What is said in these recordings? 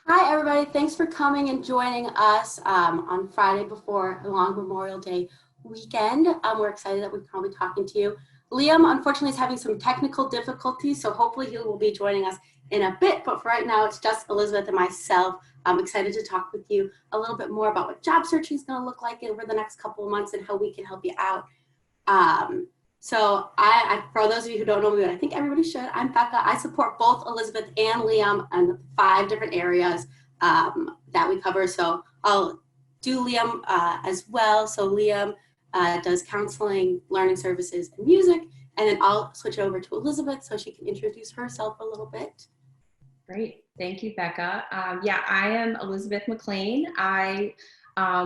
Hi, everybody. Thanks for coming and joining us on Friday before a long Memorial Day weekend. We're excited that we can all be talking to you. Liam, unfortunately, is having some technical difficulties, so hopefully he will be joining us in a bit. But for right now, it's just Elizabeth and myself. I'm excited to talk with you a little bit more about what job searching is going to look like over the next couple of months and how we can help you out. Um, for those of you who don't know me, but I think everybody should, I'm Becca. I support both Elizabeth and Liam in 5 different areas that we cover. So I'll do Liam as well. So Liam does counseling, learning services, and music. And then I'll switch over to Elizabeth so she can introduce herself a little bit. Great. Thank you, Becca. Yeah, I am Elizabeth McLean. I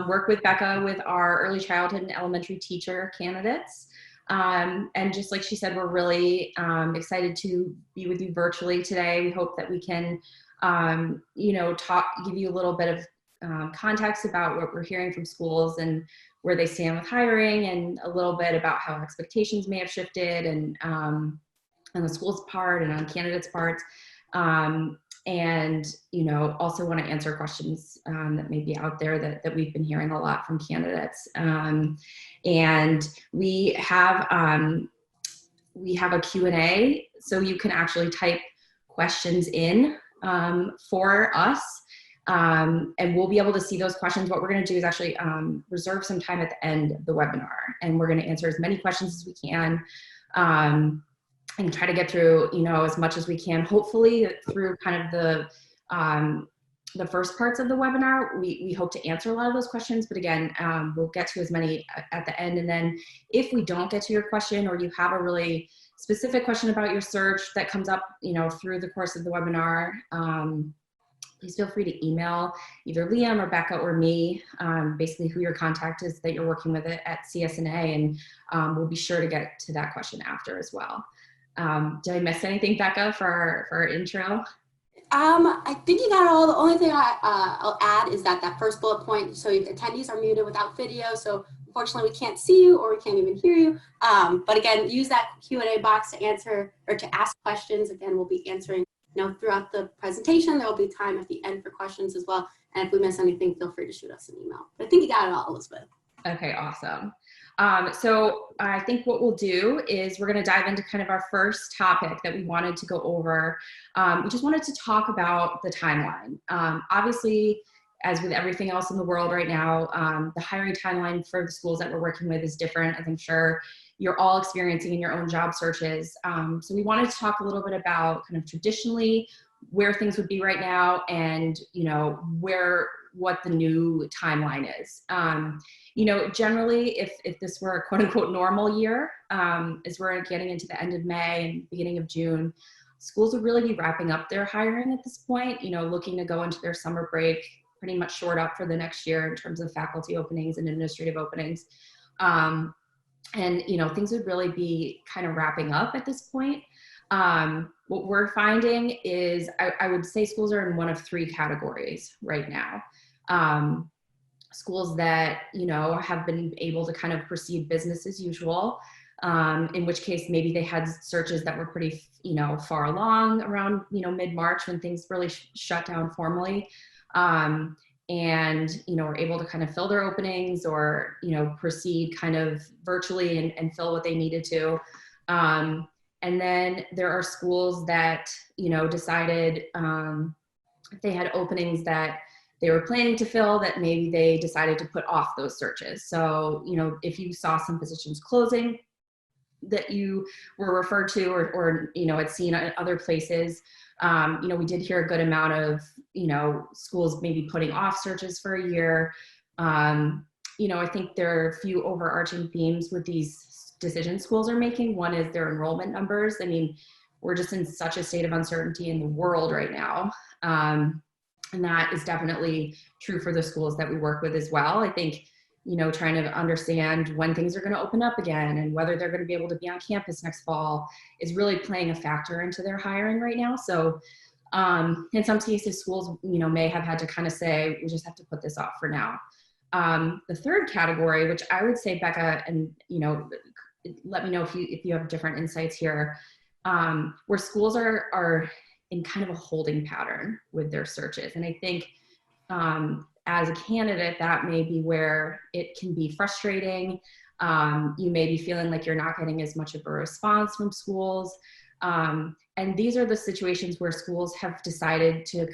work with Becca with our early childhood and elementary teacher candidates. And just like she said, we're really excited to be with you virtually today. We hope that we can, give you a little bit of context about what we're hearing from schools and where they stand with hiring, and a little bit about how expectations may have shifted and on the school's part and on candidates' parts. And also want to answer questions that may be out there that we've been hearing a lot from candidates. And we have a Q&A, so you can actually type questions in for us, and we'll be able to see those questions. What we're going to do is actually reserve some time at the end of the webinar, and we're going to answer as many questions as we can. And try to get through, as much as we can, hopefully through kind of the first parts of the webinar. We hope to answer a lot of those questions, but again, we'll get to as many at the end. And then if we don't get to your question, or you have a really specific question about your search that comes up, through the course of the webinar, please feel free to email either Liam or Becca or me, basically who your contact is that you're working with at CS&A, and we'll be sure to get to that question after as well. Did I miss anything, Becca, for our intro? I think you got it all. The only thing I'll add is that first bullet point, so attendees are muted without video, so unfortunately we can't see you or we can't even hear you. But again, use that Q&A box to answer or to ask questions. Again, we'll be answering throughout the presentation. There will be time at the end for questions as well. And if we miss anything, feel free to shoot us an email. But I think you got it all, Elizabeth. Okay, awesome. So I think what we'll do is we're going to dive into kind of our first topic that we wanted to go over. We just wanted to talk about the timeline. Obviously, as with everything else in the world right now, the hiring timeline for the schools that we're working with is different, as I'm sure you're all experiencing in your own job searches. So we wanted to talk a little bit about kind of traditionally where things would be right now, and what the new timeline is. Generally, if this were a quote unquote normal year, as we're getting into the end of May and beginning of June, schools would really be wrapping up their hiring at this point, looking to go into their summer break, pretty much shored up for the next year in terms of faculty openings and administrative openings. And things would really be kind of wrapping up at this point. What we're finding is, I would say schools are in one of 3 categories right now. Schools that, have been able to kind of proceed business as usual, in which case maybe they had searches that were pretty, far along around, mid-March when things really shut down formally. And, were able to kind of fill their openings or, proceed kind of virtually and fill what they needed to. And then there are schools that, decided they had openings that they were planning to fill that maybe they decided to put off those searches. So, if you saw some positions closing that you were referred to or had seen at other places, we did hear a good amount of, schools maybe putting off searches for a year. I think there are a few overarching themes with these decisions schools are making. One is their enrollment numbers. I mean, we're just in such a state of uncertainty in the world right now. And that is definitely true for the schools that we work with as well. I think, trying to understand when things are going to open up again and whether they're going to be able to be on campus next fall is really playing a factor into their hiring right now. So in some cases, schools, may have had to kind of say, we just have to put this off for now. The third category, which I would say, Becca, and, let me know if you have different insights here, where schools are in kind of a holding pattern with their searches. And I think as a candidate, that may be where it can be frustrating. You may be feeling like you're not getting as much of a response from schools. And these are the situations where schools have decided to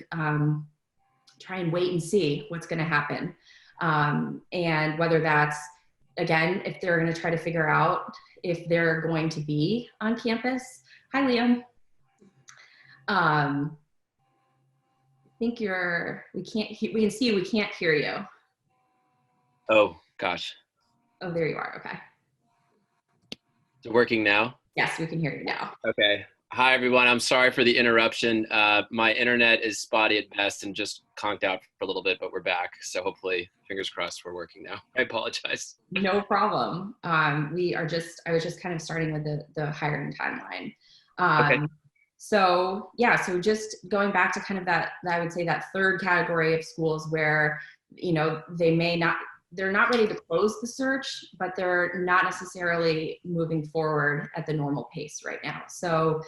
try and wait and see what's going to happen. And whether that's, again, if they're going to try to figure out if they're going to be on campus. Hi, Liam. I think we can see you, we can't hear you. Oh, gosh. Oh, there you are. Okay. Is it working now? Yes, we can hear you now. Okay. Hi, everyone. I'm sorry for the interruption. My internet is spotty at best and just conked out for a little bit, but we're back. So hopefully, fingers crossed, we're working now. I apologize. No problem. I was just kind of starting with the hiring timeline. Okay. So yeah, so just going back to kind of that, I would say that third category of schools where, they're not ready to close the search, but they're not necessarily moving forward at the normal pace right now. So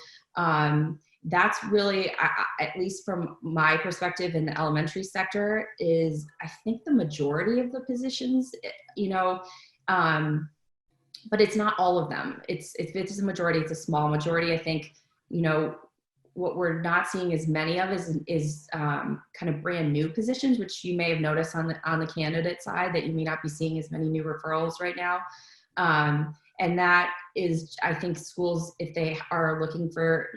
that's really, at least from my perspective in the elementary sector, is I think the majority of the positions, but it's not all of them. It's a majority, it's a small majority. I think, what we're not seeing as many of is kind of brand new positions, which you may have noticed on the candidate side, that you may not be seeing as many new referrals right now. And that is, I think schools, if they are looking for,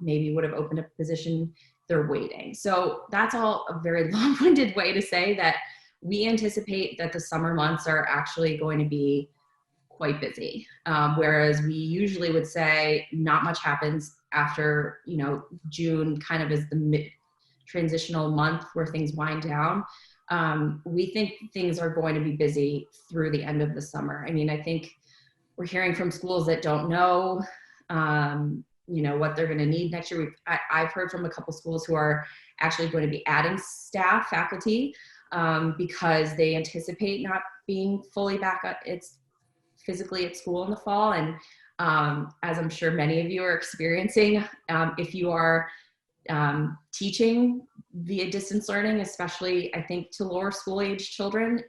maybe would have opened a position, they're waiting. So that's all a very long-winded way to say that we anticipate that the summer months are actually going to be quite busy. Whereas we usually would say not much happens after, June kind of is the mid-transitional month where things wind down. We think things are going to be busy through the end of the summer. I mean, I think we're hearing from schools that don't know, what they're going to need next year. I've heard from a couple schools who are actually going to be adding staff, faculty, because they anticipate not being fully back physically at school in the fall. And as I'm sure many of you are experiencing, if you are teaching via distance learning, especially I think to lower school age children,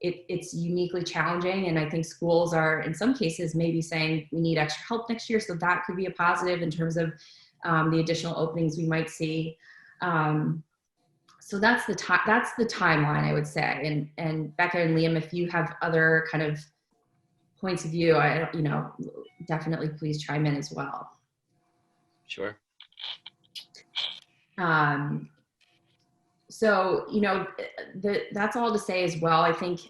it's uniquely challenging. And I think schools are in some cases maybe saying we need extra help next year. So that could be a positive in terms of the additional openings we might see. So that's the timeline, I would say. And Becca and Liam, if you have other kind of points of view, definitely please chime in as well. Sure. So, that's all to say as well. I think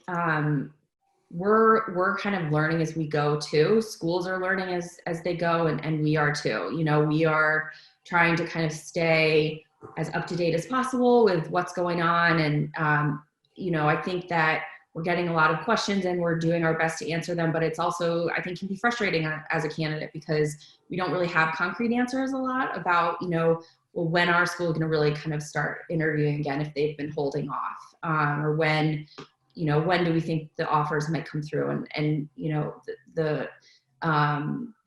we're kind of learning as we go too. Schools are learning as they go, and we are too. We are trying to kind of stay as up to date as possible with what's going on. And, I think that we're getting a lot of questions and we're doing our best to answer them, but it's also, I think, can be frustrating as a candidate because we don't really have concrete answers a lot about, when our school is going to really kind of start interviewing again if they've been holding off, or when do we think the offers might come through? And the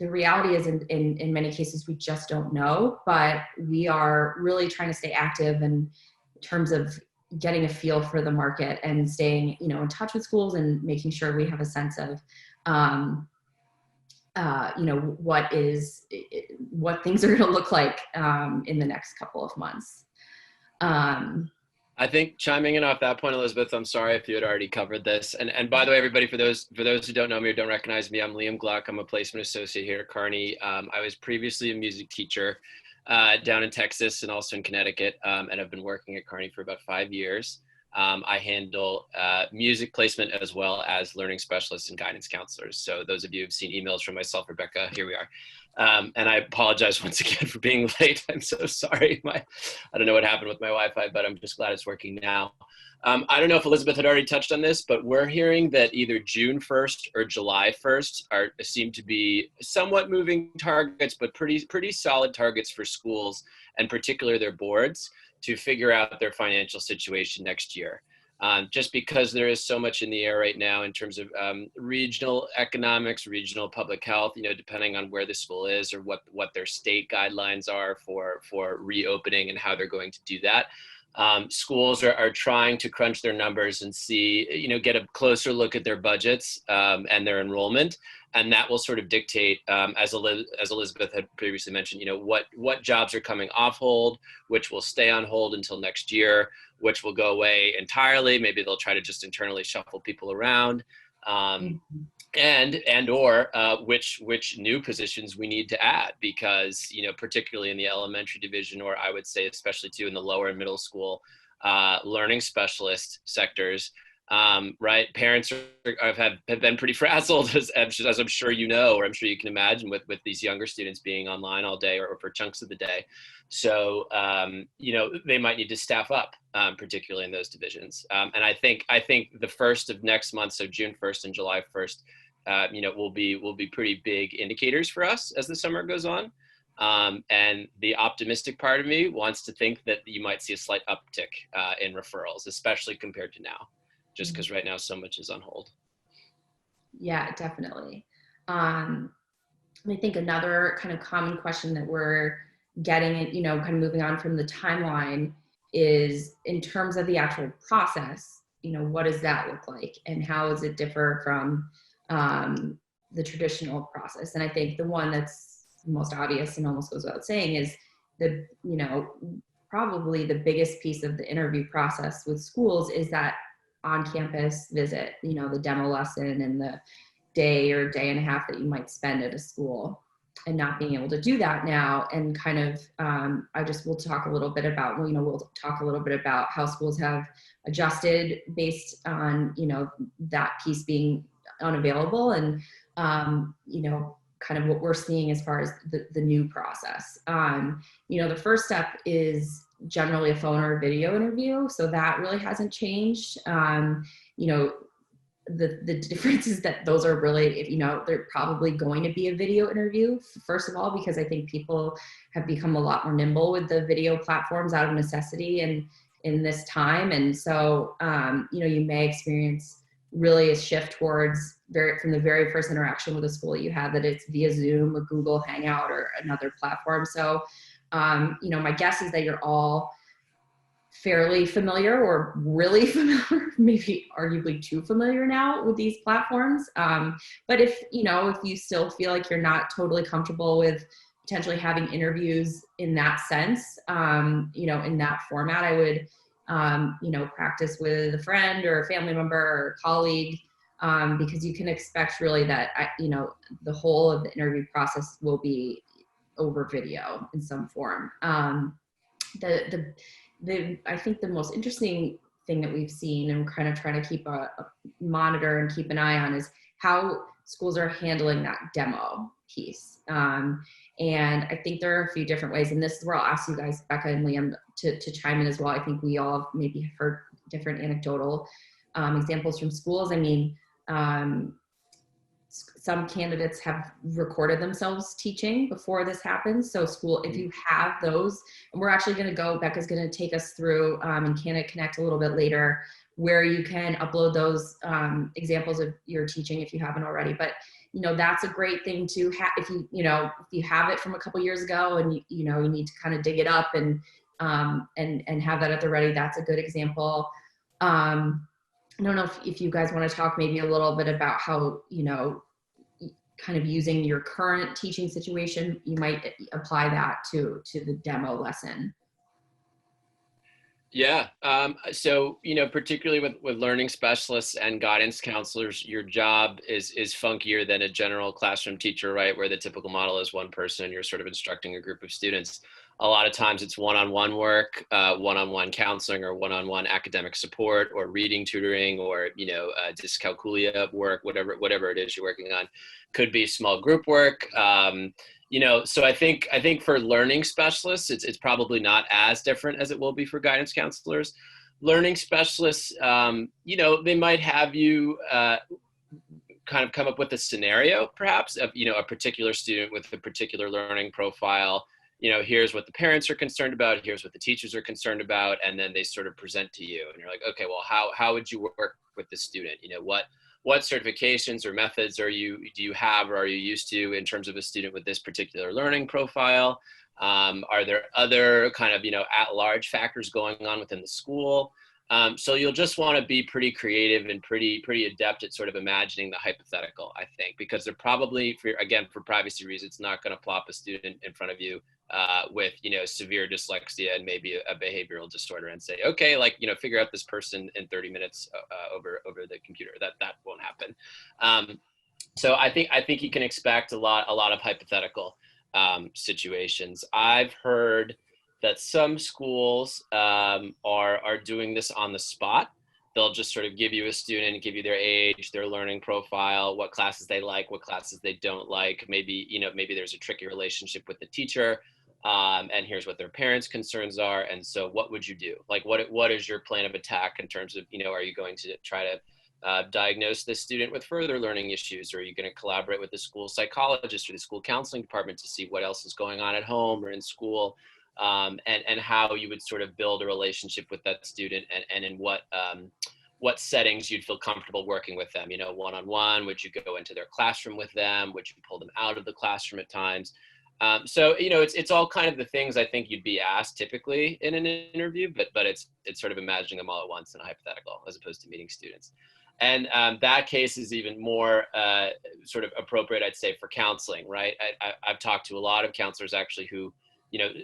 reality is in many cases, we just don't know, but we are really trying to stay active in terms of getting a feel for the market and staying, in touch with schools and making sure we have a sense of, what things are going to look like in the next couple of months. I think chiming in off that point, Elizabeth, I'm sorry if you had already covered this. And by the way, everybody, for those who don't know me or don't recognize me, I'm Liam Gluck. I'm a placement associate here at Kearney. I was previously a music teacher down in Texas and also in Connecticut, and I've been working at Kearney for about 5 years. I handle music placement as well as learning specialists and guidance counselors. So those of you who've seen emails from myself, Rebecca, here we are. And I apologize once again for being late. I'm so sorry. I don't know what happened with my Wi-Fi, but I'm just glad it's working now. I don't know if Elizabeth had already touched on this, but we're hearing that either June 1st or July 1st seem to be somewhat moving targets, but pretty solid targets for schools and particularly their boards to figure out their financial situation next year. just because there is so much in the air right now in terms of regional economics, regional public health, depending on where the school is or what their state guidelines are for reopening and how they're going to do that. Schools are trying to crunch their numbers and see, get a closer look at their budgets and their enrollment. And that will sort of dictate, as Elizabeth had previously mentioned, what jobs are coming off hold, which will stay on hold until next year, which will go away entirely. Maybe they'll try to just internally shuffle people around, or which new positions we need to add, because particularly in the elementary division, or I would say especially too in the lower and middle school learning specialist sectors. Right, parents have been pretty frazzled, as I'm sure or I'm sure you can imagine, with these younger students being online all day or for chunks of the day. So they might need to staff up, particularly in those divisions. And I think the first of next month, so June 1st and July 1st, will be pretty big indicators for us as the summer goes on. And the optimistic part of me wants to think that you might see a slight uptick in referrals, especially compared to now, just because right now so much is on hold. Yeah, definitely. I think another kind of common question that we're getting, kind of moving on from the timeline, is in terms of the actual process, what does that look like and how does it differ from the traditional process? And I think the one that's most obvious and almost goes without saying is probably the biggest piece of the interview process with schools is that on-campus visit, the demo lesson and the day or day and a half that you might spend at a school, and not being able to do that now. And kind of, we'll talk a little bit about how schools have adjusted based on, that piece being unavailable, and, kind of what we're seeing as far as the new process. The first step is generally a phone or a video interview. So that really hasn't changed. The difference is that those are really, they're probably going to be a video interview, first of all, because I think people have become a lot more nimble with the video platforms out of necessity and in this time. And so, you may experience really a shift towards from the very first interaction with a school you have, that it's via Zoom or Google Hangout or another platform. So, my guess is that you're all fairly familiar or really familiar, maybe arguably too familiar now with these platforms. But if you still feel like you're not totally comfortable with potentially having interviews in that sense, in that format, I would, practice with a friend or a family member or a colleague, because you can expect really that, the whole of the interview process will be over video in some form. I think the most interesting thing that we've seen and kind of trying to keep a monitor and keep an eye on is how schools are handling that demo piece. And I think there are a few different ways, and this is where I'll ask you guys, Becca and Liam, to chime in as well. I think we all maybe have heard different anecdotal examples from schools. I mean, some candidates have recorded themselves teaching before this happens. So if you have those, and we're actually going to go, Becca's going to take us through and Canada Connect a little bit later, where you can upload those examples of your teaching if you haven't already. But, that's a great thing to have if you have it from a couple years ago and you need to kind of dig it up and have that at the ready. That's a good example. I don't know if you guys want to talk maybe a little bit about how, kind of using your current teaching situation, you might apply that to the demo lesson. Yeah. So, particularly with learning specialists and guidance counselors, your job is funkier than a general classroom teacher, right? Where the typical model is one person, you're sort of instructing a group of students. A lot of times it's one-on-one work, one-on-one counseling, or one-on-one academic support, or reading tutoring, or, dyscalculia work, whatever it is you're working on. Could be small group work. So I think for learning specialists, it's probably not as different as it will be for guidance counselors. Learning specialists, they might have you kind of come up with a scenario, perhaps, of, a particular student with a particular learning profile, here's what the parents are concerned about, here's what the teachers are concerned about, and then they sort of present to you, and you're like, okay, well, how would you work with the student? What certifications or methods do you have or are you used to in terms of a student with this particular learning profile? Are there other kind of, at-large factors going on within the school? So you'll just want to be pretty creative and pretty adept at sort of imagining the hypothetical, I think, because they're probably, for privacy reasons, not going to plop a student in front of you with, severe dyslexia and maybe a behavioral disorder and say, okay, figure out this person in 30 minutes over the computer. That won't happen. So I think you can expect a lot of hypothetical situations. I've heard that some schools are doing this on the spot. They'll just sort of give you a student, give you their age, their learning profile, what classes they like, what classes they don't like. Maybe there's a tricky relationship with the teacher, and here's what their parents' concerns are. And so what would you do? What is your plan of attack in terms of, are you going to try to diagnose this student with further learning issues? Or are you going to collaborate with the school psychologist or the school counseling department to see what else is going on at home or in school? And how you would sort of build a relationship with that student, and in what settings you'd feel comfortable working with them, one-on-one. Would you go into their classroom with them? Would you pull them out of the classroom at times? So it's all kind of the things I think you'd be asked typically in an interview, but it's sort of imagining them all at once in a hypothetical as opposed to meeting students. And that case is even more sort of appropriate, I'd say, for counseling, right? I've talked to a lot of counselors actually who,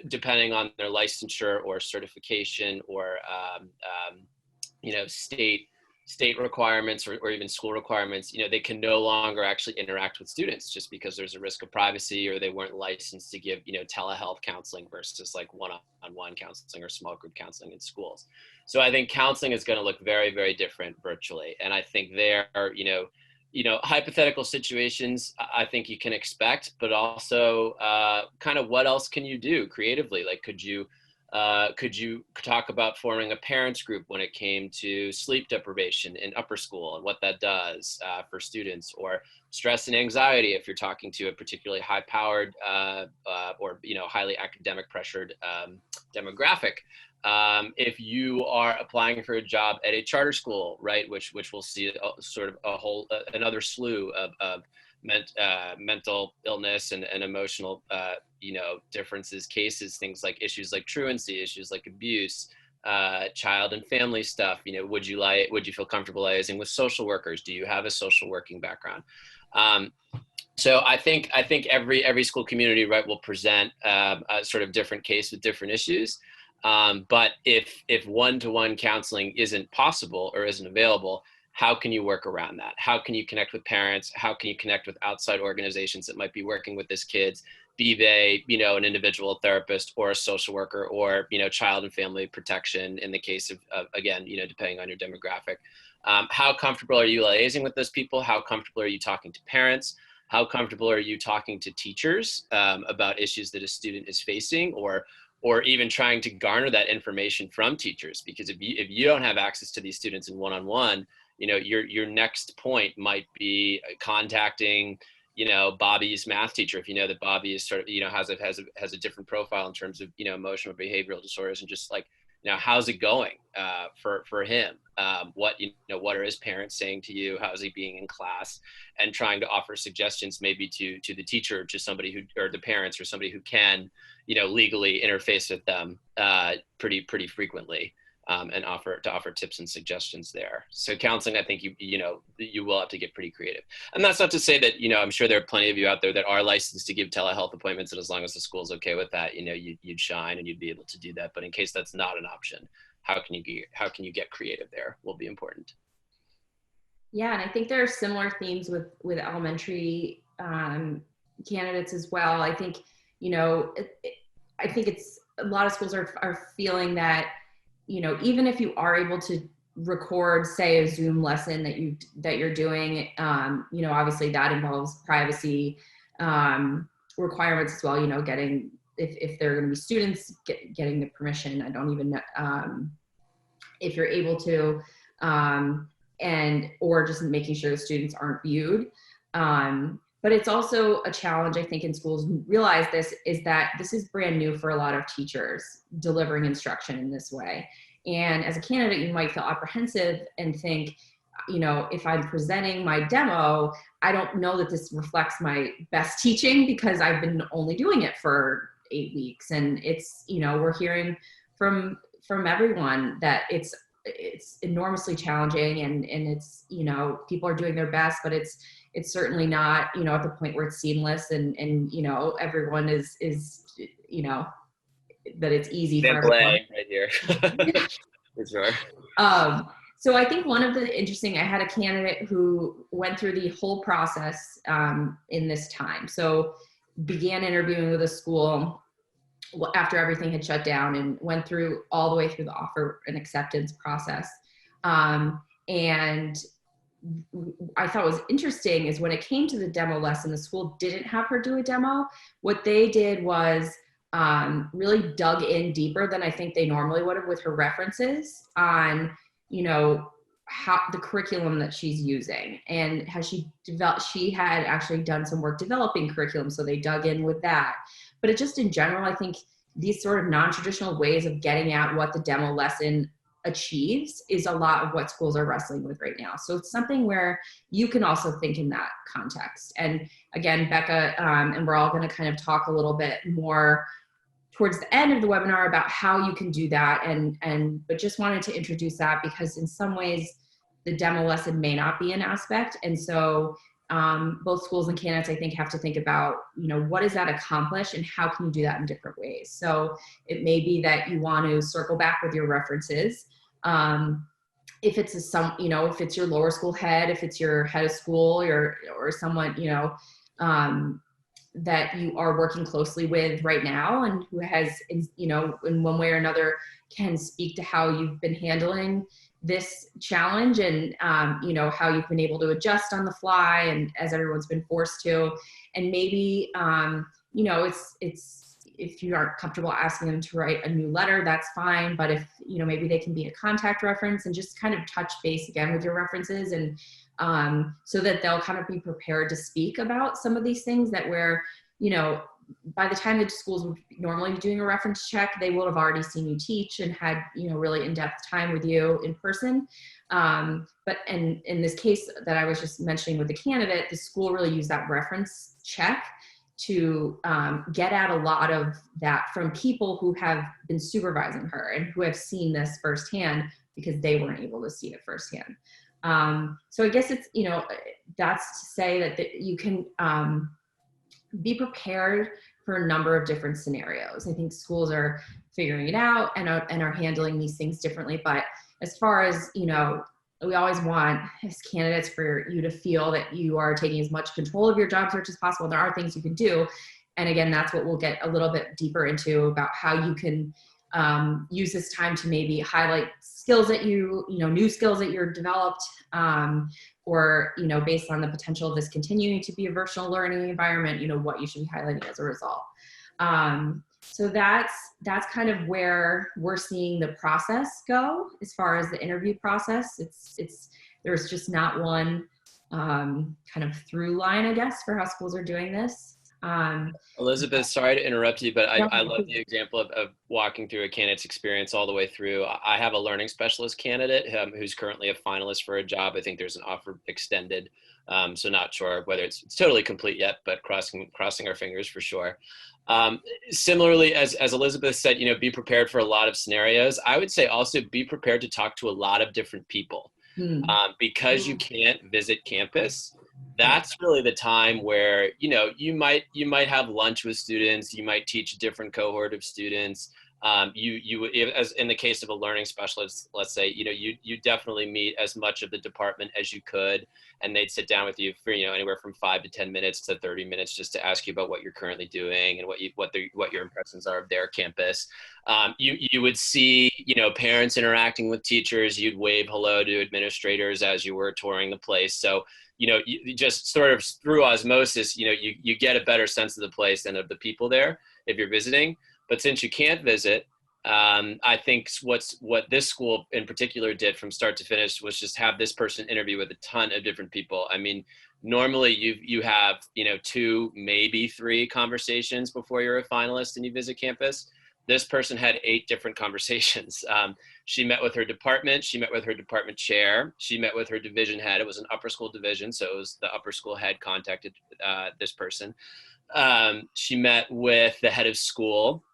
depending on their licensure or certification or, state requirements or even school requirements, they can no longer actually interact with students just because there's a risk of privacy, or they weren't licensed to give, telehealth counseling versus like one-on-one counseling or small group counseling in schools. So I think counseling is going to look very, very different virtually. And I think there are, hypothetical situations I think you can expect, but also kind of what else can you do creatively? Like, could you talk about forming a parents group when it came to sleep deprivation in upper school and what that does for students, or stress and anxiety if you're talking to a particularly high-powered or highly academic pressured demographic? If you are applying for a job at a charter school, right, which will see another slew of mental illness and emotional, differences, cases, things like issues like truancy, issues like abuse, child and family stuff. Would you feel comfortable liaising with social workers? Do you have a social working background? So I think every school community, right, will present a sort of different case with different issues. But if one-to-one counseling isn't possible or isn't available, how can you work around that? How can you connect with parents? How can you connect with outside organizations that might be working with these kids, be they, an individual therapist or a social worker, or, child and family protection in the case of again, depending on your demographic. How comfortable are you liaising with those people? How comfortable are you talking to parents? How comfortable are you talking to teachers about issues that a student is facing, or even trying to garner that information from teachers? Because if you don't have access to these students in one-on-one, your next point might be contacting, Bobby's math teacher, if you know that Bobby is sort of, has a different profile in terms of, emotional behavioral disorders, and just like, how's it going for him? What are his parents saying to you? How is he being in class? And trying to offer suggestions maybe to the teacher, to somebody who, or the parents, or somebody who can, legally interface with them pretty frequently. And offer tips and suggestions there. So counseling, I think you will have to get pretty creative. And that's not to say that, I'm sure there are plenty of you out there that are licensed to give telehealth appointments, and as long as the school's okay with that, you'd shine and you'd be able to do that. But in case that's not an option, how can you get creative there will be important. Yeah, and I think there are similar themes with elementary candidates as well. I think, I think it's a lot of schools are feeling that, even if you are able to record, say, a Zoom lesson that you're doing, obviously that involves privacy requirements as well. Getting, if there are going to be students, getting the permission. I don't even know if you're able to, or just making sure the students aren't viewed. But it's also a challenge, I think, in schools who realize this, is that this is brand new for a lot of teachers, delivering instruction in this way. And as a candidate, you might feel apprehensive and think, if I'm presenting my demo, I don't know that this reflects my best teaching because I've been only doing it for 8 weeks. And it's, we're hearing from everyone that it's enormously challenging, and it's, people are doing their best, but it's certainly not, at the point where it's seamless and everyone is, that it's easy for everyone. Right here. For sure. So I think one of the interesting, I had a candidate who went through the whole process in this time. So began interviewing with a school after everything had shut down, and went through all the way through the offer and acceptance process. And I thought was interesting is when it came to the demo lesson, the school didn't have her do a demo. What they did was really dug in deeper than I think they normally would have with her references on, how the curriculum that she's using, and she had actually done some work developing curriculum. So they dug in with that. But it just in general, I think these sort of non-traditional ways of getting at what the demo lesson achieves is a lot of what schools are wrestling with right now. So it's something where you can also think in that context. And again, Becca, and we're all going to kind of talk a little bit more towards the end of the webinar about how you can do that. But just wanted to introduce that because in some ways the demo lesson may not be an aspect. And so both schools and candidates, I think, have to think about, what does that accomplish and how can you do that in different ways? So it may be that you want to circle back with your references. If it's if it's your lower school head, if it's your head of school or someone, that you are working closely with right now and who has, in one way or another can speak to how you've been handling this challenge and, how you've been able to adjust on the fly and as everyone's been forced to. And maybe, it's if you aren't comfortable asking them to write a new letter, that's fine. But if, maybe they can be a contact reference and just kind of touch base again with your references and so that they'll kind of be prepared to speak about some of these things that where, by the time the schools would normally be doing a reference check, they will have already seen you teach and had, really in-depth time with you in person. But in this case that I was just mentioning with the candidate, the school really used that reference check to get at a lot of that from people who have been supervising her and who have seen this firsthand because they weren't able to see it firsthand. So I guess it's, that's to say that you can be prepared for a number of different scenarios. I think schools are figuring it out and are handling these things differently. But as far as, we always want as candidates for you to feel that you are taking as much control of your job search as possible. There are things you can do. And again, that's what we'll get a little bit deeper into about how you can use this time to maybe highlight skills that new skills that you're developed, or, based on the potential of this continuing to be a virtual learning environment, what you should be highlighting as a result. So that's kind of where we're seeing the process go as far as the interview process. There's just not one kind of through line, I guess, for how schools are doing this. Elizabeth, sorry to interrupt you, but I love the example of walking through a candidate's experience all the way through. I have a learning specialist candidate who's currently a finalist for a job. I think there's an offer extended. So not sure whether it's totally complete yet, but crossing our fingers for sure. Similarly, as Elizabeth said, be prepared for a lot of scenarios. I would say also be prepared to talk to a lot of different people. Because you can't visit campus. That's really the time where, you might have lunch with students, you might teach a different cohort of students. You as in the case of a learning specialist, let's say, you definitely meet as much of the department as you could, and they'd sit down with you for, anywhere from 5 to 10 minutes to 30 minutes just to ask you about what you're currently doing and what your impressions are of their campus. You would see, parents interacting with teachers, you'd wave hello to administrators as you were touring the place. So, you just sort of through osmosis, you get a better sense of the place and of the people there if you're visiting. But since you can't visit, I think what this school in particular did from start to finish was just have this person interview with a ton of different people. I mean, Normally you have, you know, 2, maybe 3 conversations before you're a finalist and you visit campus. This person had 8 different conversations. She met with her department. She met with her department chair. She met with her division head. It was an upper school division, so it was the upper school head contacted this person. She met with the head of school.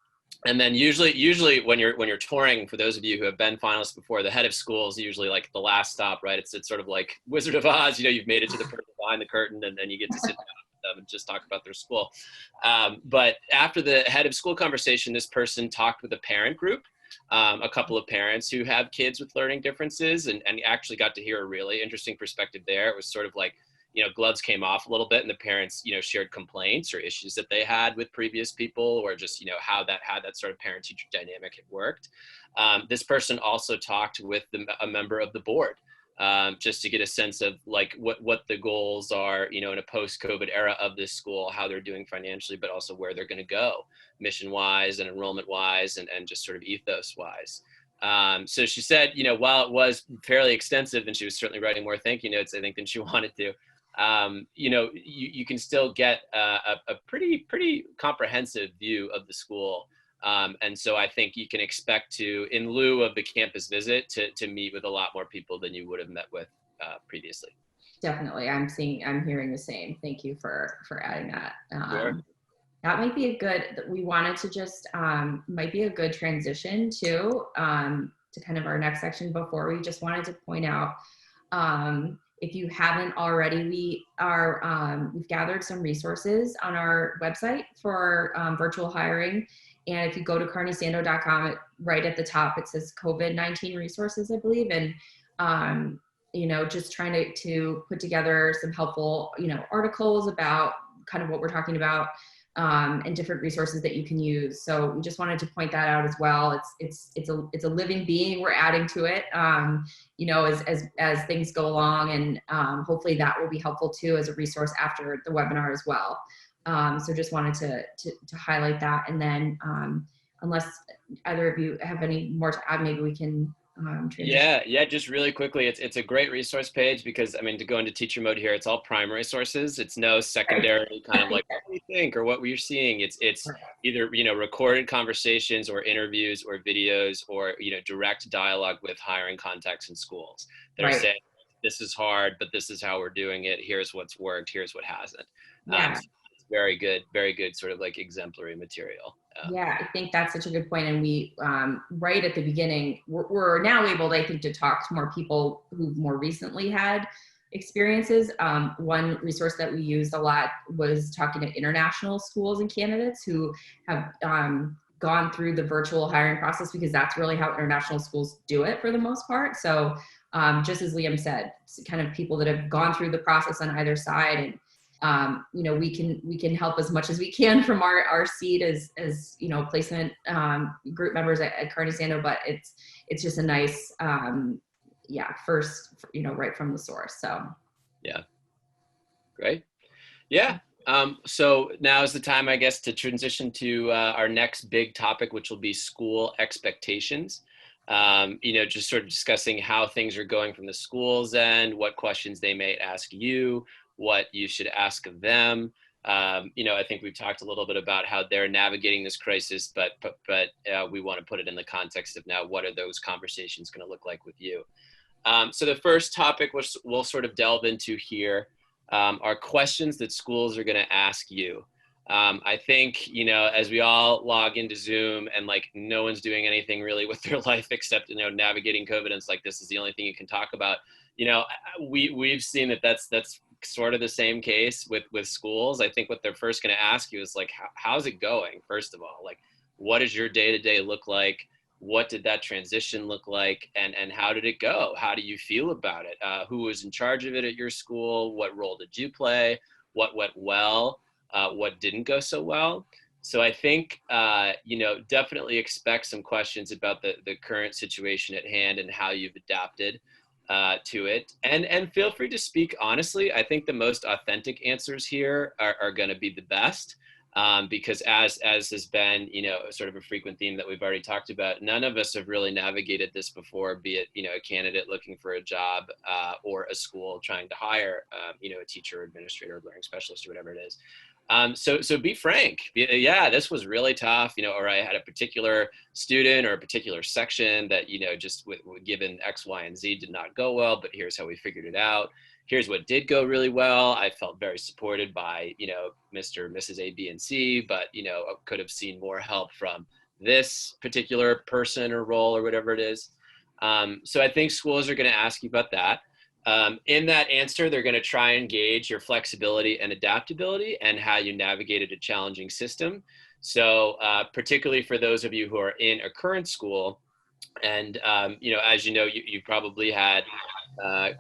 And then usually when you're touring, for those of you who have been finalists before, the head of school is usually like the last stop, right? It's sort of like Wizard of Oz. You know, you've made it to the person behind the curtain, and then you get to sit down with them and just talk about their school. But after the head of school conversation, this person talked with a parent group, a couple of parents who have kids with learning differences, and actually got to hear a really interesting perspective there. It was sort of like, you know, gloves came off a little bit, and the parents, you know, shared complaints or issues that they had with previous people, or just, you know, how that sort of parent-teacher dynamic had worked. This person also talked with a member of the board, just to get a sense of like what the goals are, you know, in a post-COVID era of this school, how they're doing financially, but also where they're going to go mission-wise and enrollment-wise, and just sort of ethos-wise. So she said, you know, while it was fairly extensive, and she was certainly writing more thank you notes, I think, than she wanted to, you know, you can still get a pretty comprehensive view of the school. And so I think you can expect to, in lieu of the campus visit, to meet with a lot more people than you would have met with previously. Definitely. I'm hearing the same. Thank you for adding that. Sure. That might be we wanted to just, might be a good transition to kind of our next section. Before, we just wanted to point out, if you haven't already, we've gathered some resources on our website for virtual hiring. And if you go to carneysando.com, right at the top, it says COVID-19 resources, I believe. And, you know, just trying to put together some helpful, you know, articles about kind of what we're talking about, and different resources that you can use. So we just wanted to point that out as well. It's a living being. We're adding to it, you know, as things go along, and hopefully that will be helpful too as a resource after the webinar as well. So just wanted to highlight that. And then unless either of you have any more to add, maybe we can transition. Yeah, just really quickly, it's a great resource page, because I mean, to go into teacher mode here, it's all primary sources. It's no secondary kind of like, what do you think, or what we're seeing. It's either, you know, recorded conversations or interviews or videos, or, you know, direct dialogue with hiring contacts in schools that are saying, this is hard, but this is how we're doing it. Here's what's worked. Here's what hasn't. Yeah. So it's very good sort of like exemplary material. Yeah, I think that's such a good point. And we, right at the beginning, we're now able, I think, to talk to more people who've more recently had experiences. One resource that we used a lot was talking to international schools and candidates who have gone through the virtual hiring process, because that's really how international schools do it for the most part. So just as Liam said, kind of people that have gone through the process on either side, and you know, we can help as much as we can from our seat as you know, placement group members at Carnegie Sando, but it's just a nice first, you know, right from the source. So yeah, great. Yeah. So now is the time, I guess, to transition to our next big topic, which will be school expectations. You know, just sort of discussing how things are going from the school's end, what questions they may ask you, what you should ask of them. You know, I think we've talked a little bit about how they're navigating this crisis, but we want to put it in the context of now, what are those conversations going to look like with you? So the first topic we'll sort of delve into here are questions that schools are going to ask you. I think, you know, as we all log into Zoom and like no one's doing anything really with their life except, you know, navigating COVID, and it's like, this is the only thing you can talk about. You know, we've seen that's sort of the same case with schools. I think what they're first going to ask you is like, how's it going? First of all, like, what does your day-to-day look like? What did that transition look like? And how did it go? How do you feel about it? Who was in charge of it at your school? What role did you play? What went well? What didn't go so well? So I think, you know, definitely expect some questions about the current situation at hand and how you've adapted to it. And feel free to speak honestly. I think the most authentic answers here are going to be the best. because as has been, sort of a frequent theme that we've already talked about, none of us have really navigated this before, be it, a candidate looking for a job or a school trying to hire, a teacher, administrator, learning specialist, or whatever it is. So be frank. Yeah, this was really tough, or I had a particular student or a particular section that, just given X, Y, and Z did not go well, but here's how we figured it out. Here's what did go really well. I felt very supported by, Mr. and Mrs. A, B, and C, but, could have seen more help from this particular person or role or whatever it is. So I think schools are going to ask you about that. In that answer, they're going to try and gauge your flexibility and adaptability and how you navigated a challenging system. So particularly for those of you who are in a current school, and as you probably had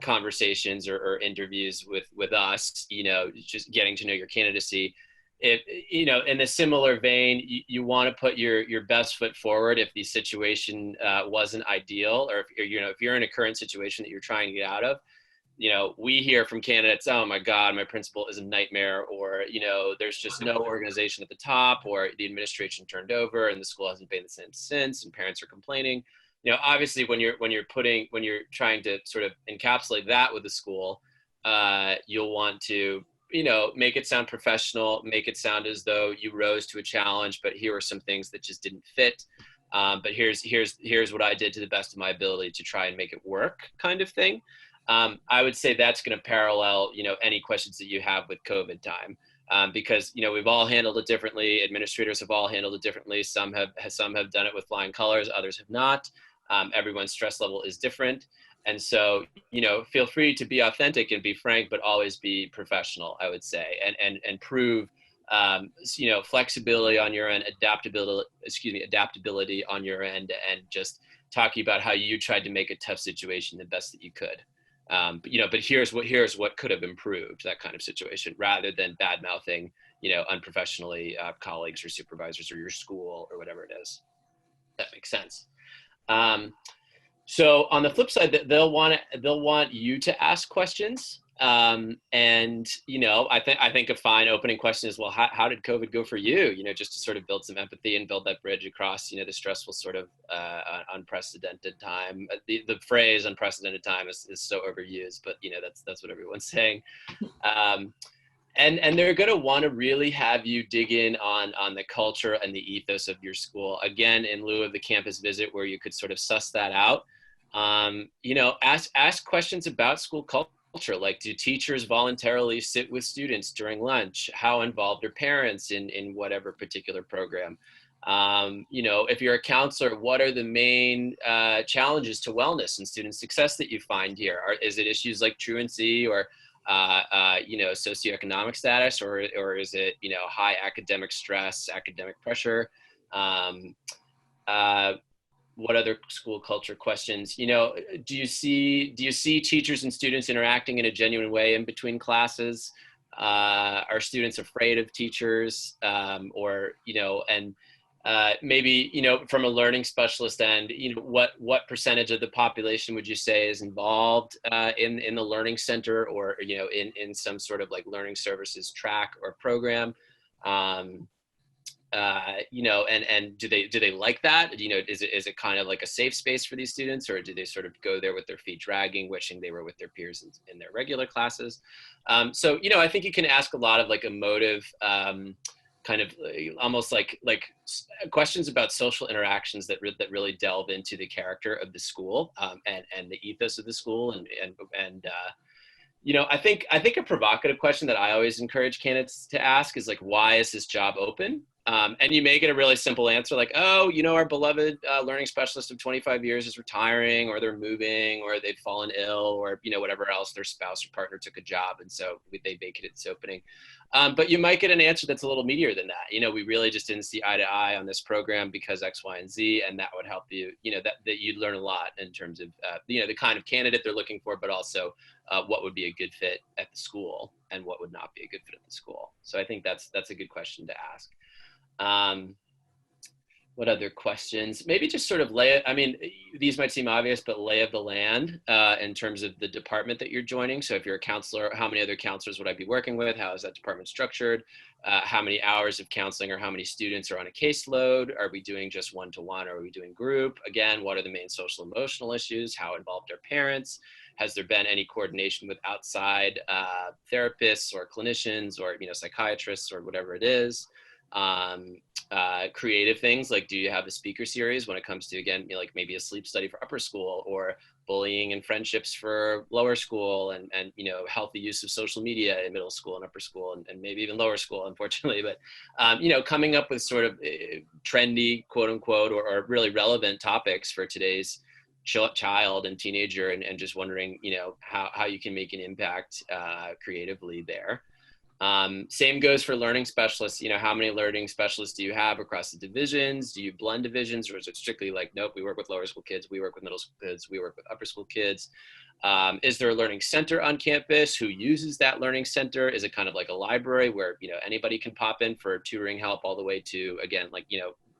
conversations or interviews with us, just getting to know your candidacy. If, in a similar vein, you want to put your best foot forward if the situation wasn't ideal, or if you're in a current situation that you're trying to get out of. We hear from candidates, oh my God, my principal is a nightmare, or, there's just no organization at the top, or the administration turned over and the school hasn't been the same since, and parents are complaining. Obviously when you're trying to sort of encapsulate that with the school, you'll want to, make it sound professional, make it sound as though you rose to a challenge, but here are some things that just didn't fit. But here's what I did to the best of my ability to try and make it work, kind of thing. I would say that's going to parallel, any questions that you have with COVID time, because, we've all handled it differently. Administrators have all handled it differently. Some have done it with flying colors, others have not. Everyone's stress level is different. And so, feel free to be authentic and be frank, but always be professional, I would say, and prove, flexibility on your end, adaptability on your end, and just talking about how you tried to make a tough situation the best that you could. But here's what could have improved, that kind of situation, rather than bad mouthing, unprofessionally colleagues or supervisors or your school or whatever it is. That makes sense. So on the flip side, they'll want you to ask questions. And I think a fine opening question is, well, how did COVID go for you? Just to sort of build some empathy and build that bridge across, the stressful sort of unprecedented time. The phrase unprecedented time is so overused, but that's what everyone's saying. And they're going to want to really have you dig in on the culture and the ethos of your school. Again, in lieu of the campus visit where you could sort of suss that out, ask questions about school culture. Like, do teachers voluntarily sit with students during lunch? How involved are parents in whatever particular program? If you're a counselor, what are the main challenges to wellness and student success that you find here? Is it issues like truancy or socioeconomic status, or is it, high academic stress, academic pressure? What other school culture questions? Do you see teachers and students interacting in a genuine way in between classes? Are students afraid of teachers? Maybe, from a learning specialist end, what percentage of the population would you say is involved in the learning center, or, in some sort of like learning services track or program? And do they like that? Is it kind of like a safe space for these students, or do they sort of go there with their feet dragging, wishing they were with their peers in their regular classes? So, I think you can ask a lot of like emotive, kind of almost like questions about social interactions that really delve into the character of the school, and the ethos of the school, I think a provocative question that I always encourage candidates to ask is like, why is this job open? And you may get a really simple answer like, oh, our beloved learning specialist of 25 years is retiring, or they're moving, or they've fallen ill, or, whatever else, their spouse or partner took a job, and so they vacated this opening. But you might get an answer that's a little meatier than that. We really just didn't see eye to eye on this program because X, Y, and Z, and that would help you, that you'd learn a lot in terms of, the kind of candidate they're looking for, but also what would be a good fit at the school and what would not be a good fit at the school. So I think that's a good question to ask. What other questions? Maybe just sort of I mean, these might seem obvious, but lay of the land in terms of the department that you're joining. So if you're a counselor, how many other counselors would I be working with? How is that department structured? How many hours of counseling or how many students are on a caseload? Are we doing just one-to-one or are we doing group? Again, what are the main social emotional issues? How involved are parents? Has there been any coordination with outside therapists or clinicians or, psychiatrists or whatever it is? Creative things like, do you have a speaker series when it comes to, again, like maybe a sleep study for upper school, or bullying and friendships for lower school, and healthy use of social media in middle school and upper school, and maybe even lower school, unfortunately. But coming up with sort of trendy, quote unquote, or really relevant topics for today's child and teenager, and just wondering how you can make an impact creatively there. Same goes for learning specialists. How many learning specialists do you have across the divisions? Do you blend divisions, or is it strictly like, nope, we work with lower school kids, we work with middle school kids, we work with upper school kids? Is there a learning center on campus? Who uses that learning center? Is it kind of like a library where, anybody can pop in for tutoring help all the way to, again, like,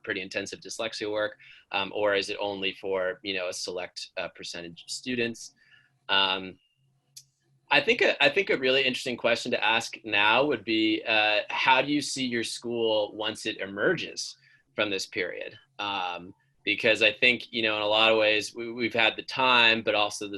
pretty intensive dyslexia work? Or is it only for, a select percentage of students? I think a really interesting question to ask now would be, how do you see your school once it emerges from this period? Because I think, in a lot of ways we've had the time, but also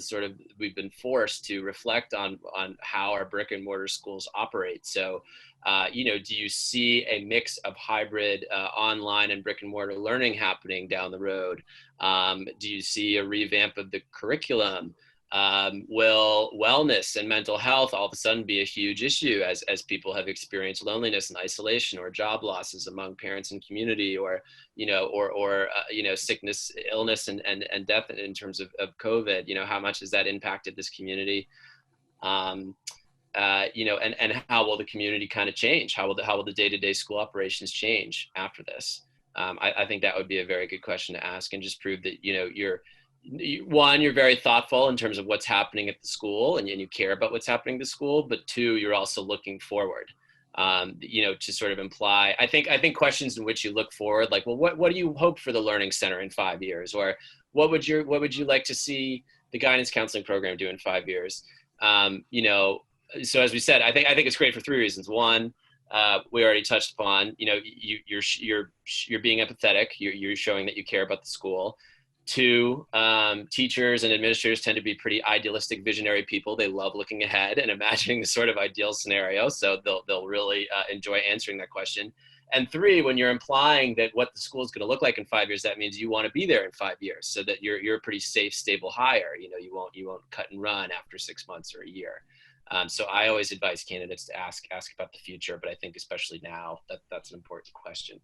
we've been forced to reflect on how our brick and mortar schools operate. So, do you see a mix of hybrid online and brick and mortar learning happening down the road? Do you see a revamp of the curriculum? Will wellness and mental health all of a sudden be a huge issue as people have experienced loneliness and isolation, or job losses among parents and community, or sickness, illness, and death in terms of COVID? How much has that impacted this community? And how will the community kind of change? How will the day-to-day school operations change after this? I think that would be a very good question to ask, and just prove that you're very thoughtful in terms of what's happening at the school, and you care about what's happening at the school, but two, you're also looking forward, to sort of imply, I think questions in which you look forward, like, well, what do you hope for the Learning Center in 5 years? Or what would you like to see the guidance counseling program do in 5 years? So as we said, I think it's great for 3 reasons. One, we already touched upon, you're being empathetic, you're showing that you care about the school. Two, teachers and administrators tend to be pretty idealistic, visionary people. They love looking ahead and imagining the sort of ideal scenario. So they'll really enjoy answering that question. And three, when you're implying that what the school is going to look like in 5 years, that means you want to be there in 5 years, so that you're a pretty safe, stable hire. You won't cut and run after 6 months or a year. So I always advise candidates to ask about the future, but I think especially now that's an important question.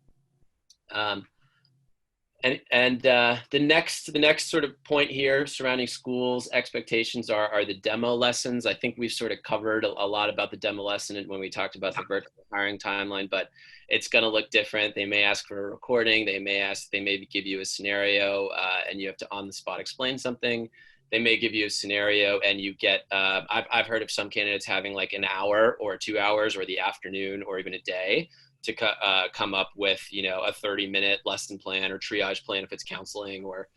And the next sort of point here surrounding schools expectations are the demo lessons. I think we've sort of covered a lot about the demo lesson when we talked about the virtual hiring timeline, but it's going to look different. They may ask for a recording. They may give you a scenario and you have to on the spot explain something. They may give you a scenario and you get, I've heard of some candidates having like an hour or 2 hours or the afternoon or even a day to come up with, a 30-minute lesson plan or triage plan if it's counseling or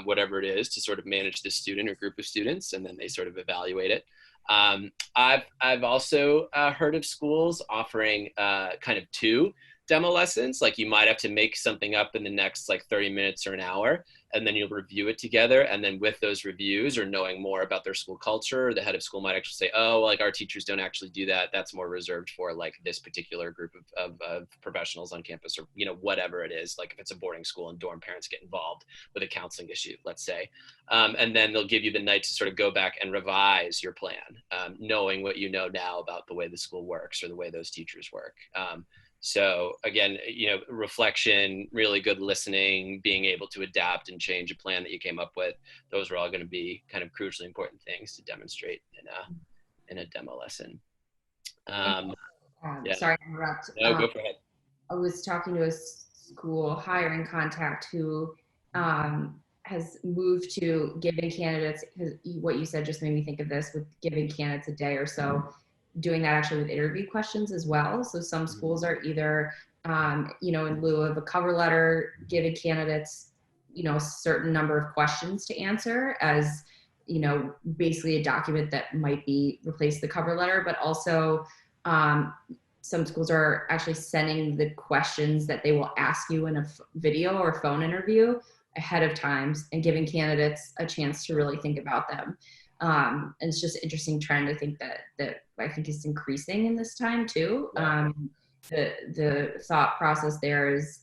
whatever it is, to sort of manage the student or group of students, and then they sort of evaluate it. I've also heard of schools offering kind of 2 demo lessons. Like, you might have to make something up in the next like 30 minutes or an hour, and then you'll review it together. And then with those reviews, or knowing more about their school culture, the head of school might actually say, oh, like, our teachers don't actually do that. That's more reserved for like this particular group of professionals on campus, or, whatever it is. Like if it's a boarding school and dorm parents get involved with a counseling issue, let's say. And then they'll give you the night to sort of go back and revise your plan, knowing what you know now about the way the school works or the way those teachers work. So again, reflection, really good listening, being able to adapt and change a plan that you came up with. Those are all going to be kind of crucially important things to demonstrate in a demo lesson. Yeah. Sorry to interrupt. No, go for it. I was talking to a school hiring contact who has moved to giving candidates, what you said just made me think of this, with giving candidates a day or so, doing that actually with interview questions as well. So some schools are either in lieu of a cover letter, giving candidates, a certain number of questions to answer as, basically a document that might be replace the cover letter, but also some schools are actually sending the questions that they will ask you in a video or phone interview ahead of time and giving candidates a chance to really think about them. And it's just an interesting trend. I think that I think is increasing in this time too. The thought process there is,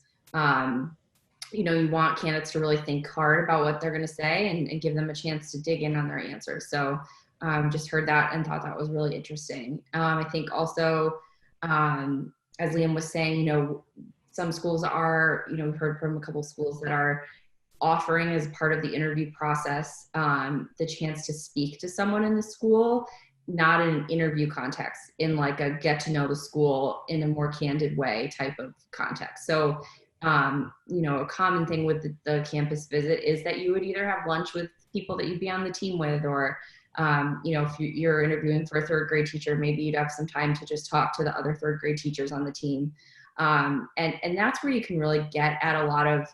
you want candidates to really think hard about what they're going to say and give them a chance to dig in on their answers. So just heard that and thought that was really interesting. I think also, as Liam was saying, some schools are, we've heard from a couple of schools that are offering as part of the interview process the chance to speak to someone in the school, not in an interview context, in like a get to know the school in a more candid way type of context. So, a common thing with the campus visit is that you would either have lunch with people that you'd be on the team with, or, if you're interviewing for a third grade teacher, maybe you'd have some time to just talk to the other third grade teachers on the team. And that's where you can really get at a lot of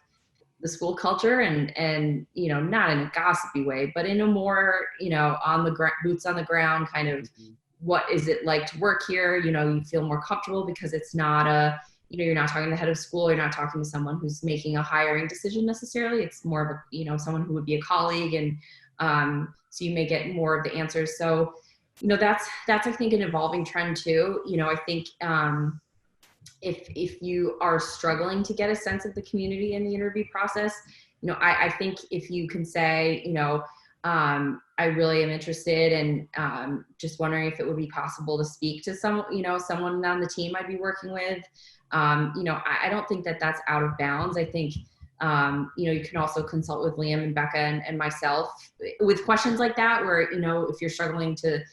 the school culture and not in a gossipy way, but in a more, on the boots on the ground kind of, what is it like to work here? You feel more comfortable because it's not you're not talking to the head of school. You're not talking to someone who's making a hiring decision necessarily. It's more of a, someone who would be a colleague. And so you may get more of the answers. So, that's, I think, an evolving trend too. I think, if you are struggling to get a sense of the community in the interview process, I think if you can say, I really am interested and just wondering if it would be possible to speak to someone on the team I'd be working with. I don't think that that's out of bounds. I think, you can also consult with Liam and Becca and myself with questions like that, where, if you're struggling to,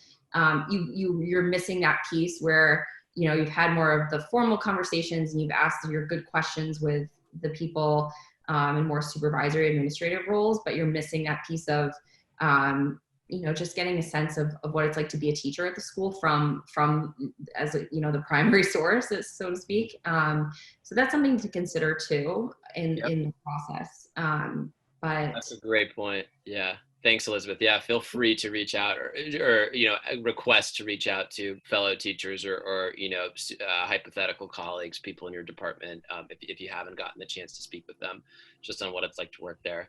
you're missing that piece where, you've had more of the formal conversations and you've asked your good questions with the people in more supervisory administrative roles, but you're missing that piece of, just getting a sense of what it's like to be a teacher at the school from as the primary source, so to speak. So that's something to consider too in the process. But that's a great point. Yeah. Thanks, Elizabeth. Yeah, feel free to reach out or request to reach out to fellow teachers or hypothetical colleagues, people in your department, if you haven't gotten the chance to speak with them, just on what it's like to work there.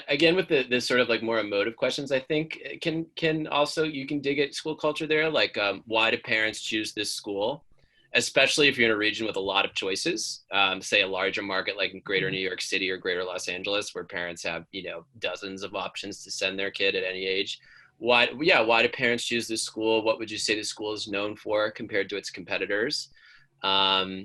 Again, with this sort of like more emotive questions, I think can also, you can dig at school culture there, like why do parents choose this school? Especially if you're in a region with a lot of choices, say a larger market like greater New York City or greater Los Angeles, where parents have, dozens of options to send their kid at any age. Why do parents choose this school? What would you say the school is known for compared to its competitors? So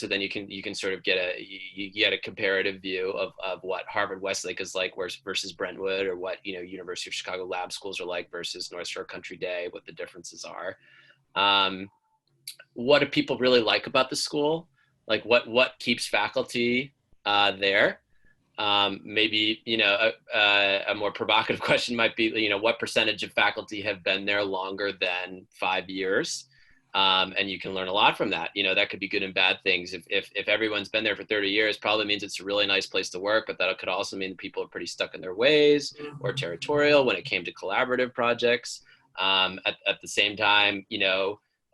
then you can sort of get a comparative view of what Harvard Westlake is like versus Brentwood, or what, University of Chicago lab schools are like versus North Shore Country Day, what the differences are. What do people really like about the school? Like what keeps faculty there? Maybe, a more provocative question might be, what percentage of faculty have been there longer than 5 years? And you can learn a lot from that. That could be good and bad things. If everyone's been there for 30 years, probably means it's a really nice place to work, but that could also mean that people are pretty stuck in their ways or territorial when it came to collaborative projects. At the same time,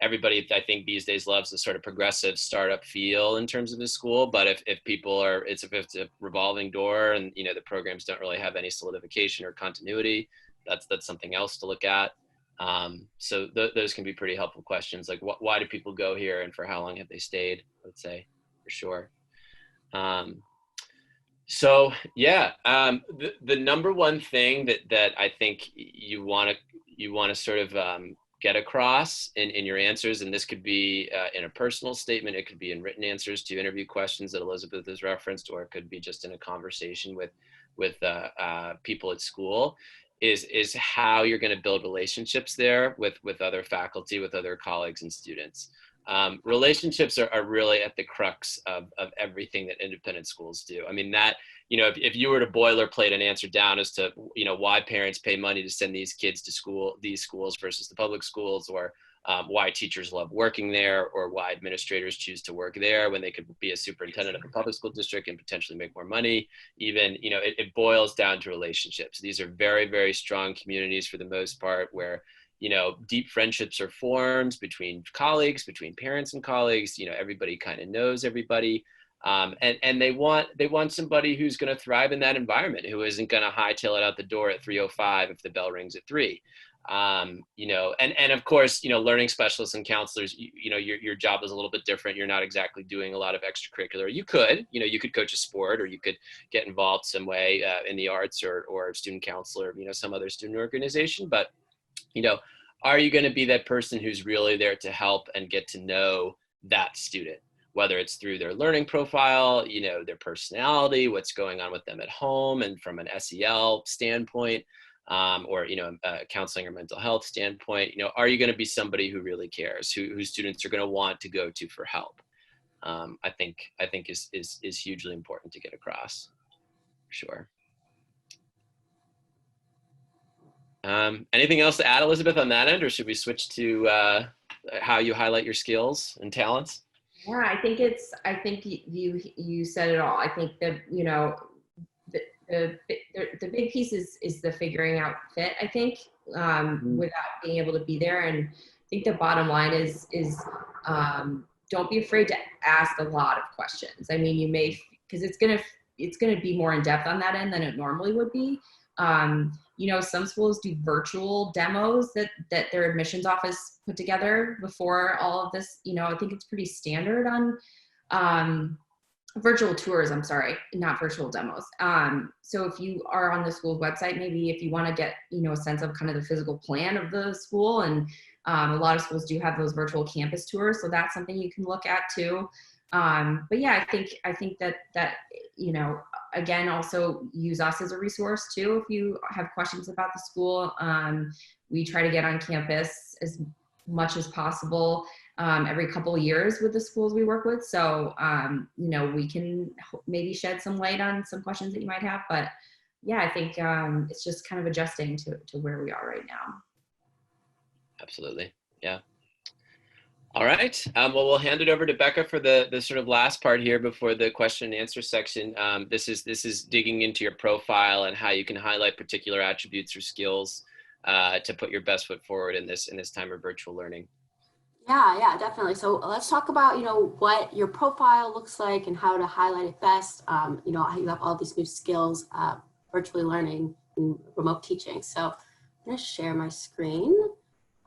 everybody, I think, these days loves the sort of progressive startup feel in terms of the school. But if people are, if it's a revolving door and, the programs don't really have any solidification or continuity, that's something else to look at. So those can be pretty helpful questions. Like why do people go here and for how long have they stayed, let's say, for sure. The number one thing that I think you want to sort of get across in your answers, and this could be in a personal statement, it could be in written answers to interview questions that Elizabeth has referenced, or it could be just in a conversation with people at school, is how you're going to build relationships there with other faculty, with other colleagues and students. Relationships are really at the crux of everything that independent schools do. I mean, that, if you were to boilerplate an answer down as to, why parents pay money to send these kids to school, these schools versus the public schools, or why teachers love working there, or why administrators choose to work there when they could be a superintendent of a public school district and potentially make more money. Even, it boils down to relationships. These are very, very strong communities for the most part, where deep friendships are formed between colleagues, between parents and colleagues. Everybody kind of knows everybody. And they want somebody who's going to thrive in that environment, who isn't going to hightail it out the door at 3:05 if the bell rings at 3. And of course, learning specialists and counselors, your job is a little bit different. You're not exactly doing a lot of extracurricular. You could coach a sport, or you could get involved some way in the arts, or student council, or some other student organization. But are you going to be that person who's really there to help and get to know that student, whether it's through their learning profile, their personality, what's going on with them at home, and from an SEL standpoint, or counseling or mental health standpoint, are you going to be somebody who really cares, who students are going to want to go to for help? I think is hugely important to get across, for sure. Anything else to add, Elizabeth, on that end, or should we switch to how you highlight your skills and talents? Yeah, I think you said it all. I think that, the big piece is the figuring out fit, I think, without being able to be there. And I think the bottom line is don't be afraid to ask a lot of questions. I mean, you may, because it's going to be more in depth on that end than it normally would be. Some schools do virtual demos that their admissions office put together before all of this. I think it's pretty standard on virtual tours, not virtual demos. So if you are on the school's website, maybe if you want to get, a sense of kind of the physical plan of the school, and a lot of schools do have those virtual campus tours. So that's something you can look at too. But yeah, I think that, again, also use us as a resource too. If you have questions about the school, we try to get on campus as much as possible every couple of years with the schools we work with. So, we can maybe shed some light on some questions that you might have. But yeah, I think it's just kind of adjusting to where we are right now. Absolutely. Yeah. All right. Well, we'll hand it over to Becca for the sort of last part here before the question and answer section. This is digging into your profile and how you can highlight particular attributes or skills to put your best foot forward in this time of virtual learning. Yeah, definitely. So let's talk about, what your profile looks like and how to highlight it best. How you have all these new skills, virtually learning and remote teaching. So I'm going to share my screen.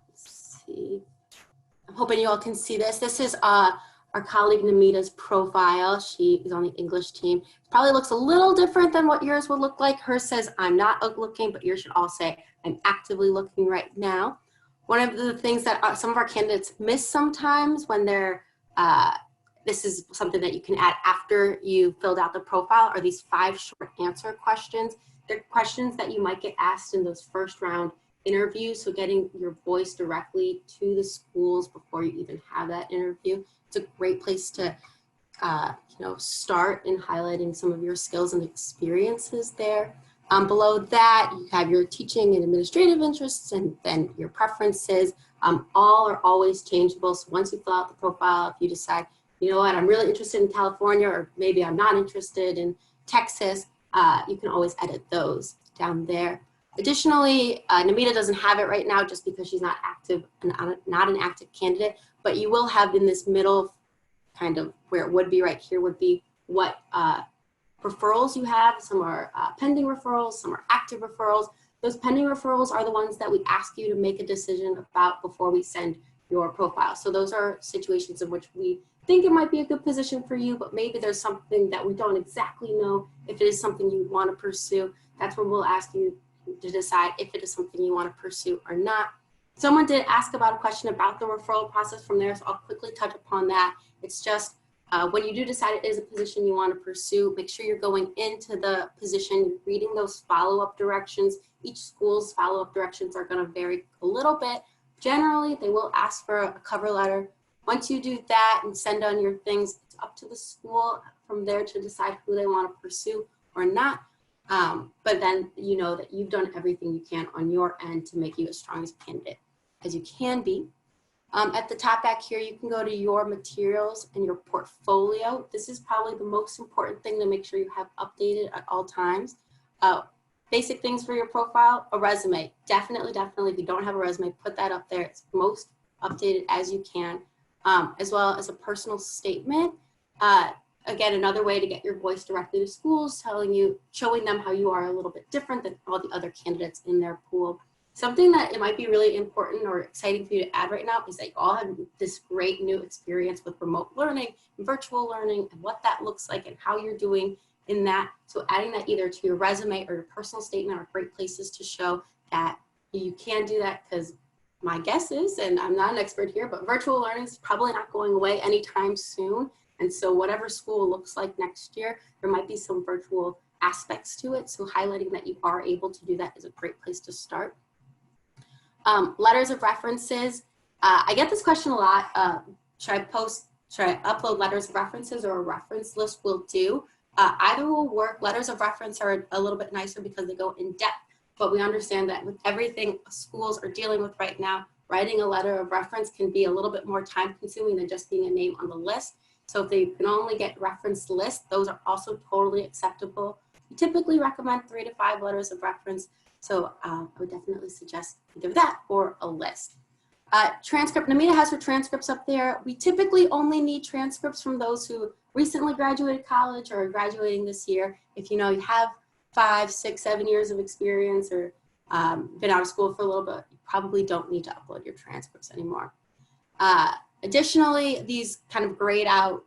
Let's see. I'm hoping you all can see this. This is our colleague Namita's profile. She is on the English team. It probably looks a little different than what yours would look like. Hers says, I'm not looking, but yours should all say, I'm actively looking right now. One of the things that some of our candidates miss sometimes when they're, this is something that you can add after you filled out the profile, are these 5 short answer questions. They're questions that you might get asked in those first round interviews. So getting your voice directly to the schools before you even have that interview. It's a great place to, start in highlighting some of your skills and experiences there. Below that, you have your teaching and administrative interests, and then your preferences. All are always changeable. So once you fill out the profile, if you decide, I'm really interested in California, or maybe I'm not interested in Texas, you can always edit those down there. Additionally, Namita doesn't have it right now just because she's not active and not an active candidate, but you will have in this middle, kind of where it would be right here, would be what referrals you have. Some are pending referrals, some are active referrals. Those pending referrals are the ones that we ask you to make a decision about before we send your profile. So those are situations in which we think it might be a good position for you, but maybe there's something that we don't exactly know if it is something you want to pursue. That's when we'll ask you to decide if it is something you want to pursue or not. Someone did ask about a question about the referral process from there, so I'll quickly touch upon that. It's just when you do decide it is a position you want to pursue, make sure you're going into the position, reading those follow-up directions. Each school's follow-up directions are going to vary a little bit. Generally, they will ask for a cover letter. Once you do that and send on your things, it's up to the school from there to decide who they want to pursue or not. But then you know that you've done everything you can on your end to make you as strong as a candidate as you can be. At the top back here, you can go to your materials and your portfolio. This is probably the most important thing to make sure you have updated at all times. Basic things for your profile, a resume. Definitely, if you don't have a resume, put that up there. It's most updated as you can, as well as a personal statement. Again, another way to get your voice directly to schools, showing them how you are a little bit different than all the other candidates in their pool. Something that it might be really important or exciting for you to add right now is that you all have this great new experience with remote learning and virtual learning and what that looks like and how you're doing in that. So adding that either to your resume or your personal statement are great places to show that you can do that, because my guess is, and I'm not an expert here, but virtual learning is probably not going away anytime soon. And so whatever school looks like next year, there might be some virtual aspects to it. So highlighting that you are able to do that is a great place to start. Letters of references. I get this question a lot. Should I upload letters of references, or a reference list will do? Either will work. Letters of reference are a little bit nicer because they go in depth, but we understand that with everything schools are dealing with right now, writing a letter of reference can be a little bit more time consuming than just being a name on the list. So if they can only get reference lists, those are also totally acceptable. We typically recommend 3 to 5 letters of reference. So I would definitely suggest either that or a list. Transcript, Namita has her transcripts up there. We typically only need transcripts from those who recently graduated college or are graduating this year. If you have 5, 6, 7 years of experience or been out of school for a little bit, you probably don't need to upload your transcripts anymore. Additionally, these kind of grayed out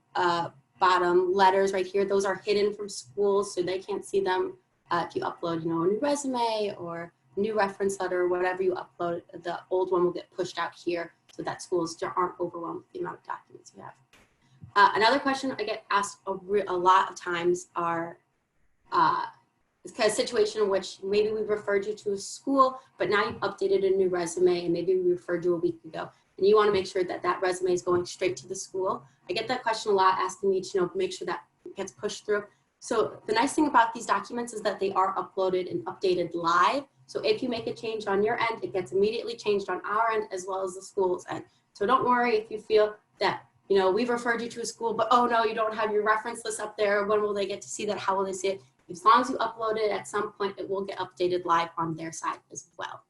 bottom letters right here, those are hidden from schools, so they can't see them. If you upload, a new resume or new reference letter, or whatever you upload, the old one will get pushed out here so that schools aren't overwhelmed with the amount of documents you have. Another question I get asked a lot of times are this kind of situation in which maybe we referred you to a school, but now you've updated a new resume and maybe we referred you a week ago, and you want to make sure that that resume is going straight to the school. I get that question a lot, asking me to make sure that gets pushed through. So the nice thing about these documents is that they are uploaded and updated live. So if you make a change on your end, it gets immediately changed on our end as well as the school's end. So don't worry if you feel that, we've referred you to a school, but oh no, you don't have your reference list up there. When will they get to see that? How will they see it? As long as you upload it, at some point it will get updated live on their side as well.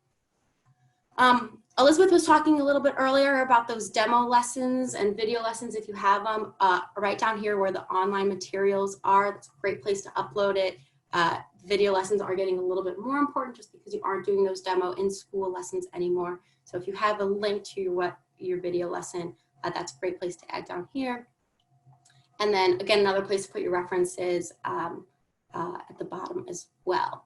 Elizabeth was talking a little bit earlier about those demo lessons and video lessons. If you have them, right down here where the online materials are, that's a great place to upload it. Video lessons are getting a little bit more important just because you aren't doing those demo in school lessons anymore. So if you have a link to your video lesson, that's a great place to add down here. And then again, another place to put your references at the bottom as well.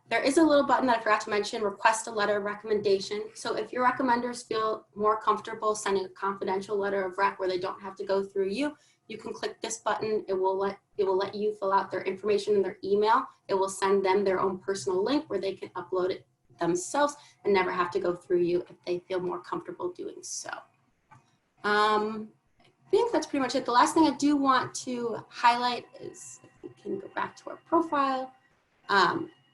There is a little button that I forgot to mention, request a letter of recommendation. So if your recommenders feel more comfortable sending a confidential letter of rec where they don't have to go through you, you can click this button. It will let you fill out their information in their email. It will send them their own personal link where they can upload it themselves and never have to go through you if they feel more comfortable doing so. I think that's pretty much it. The last thing I do want to highlight is, if we can go back to our profile,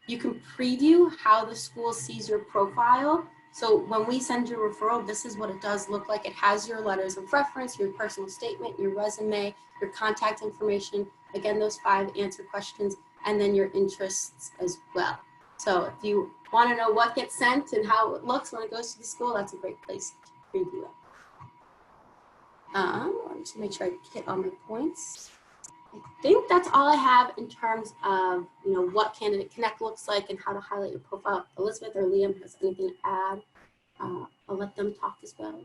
you can preview how the school sees your profile. So when we send you a referral, this is what it does look like. It has your letters of reference, your personal statement, your resume, your contact information, again, those 5 answer questions, and then your interests as well. So if you want to know what gets sent and how it looks when it goes to the school, that's a great place to preview it. Let me just make sure I hit all my points. I think that's all I have in terms of what Candidate Connect looks like and how to highlight your profile. Elizabeth or Liam has anything to add? I'll let them talk as well.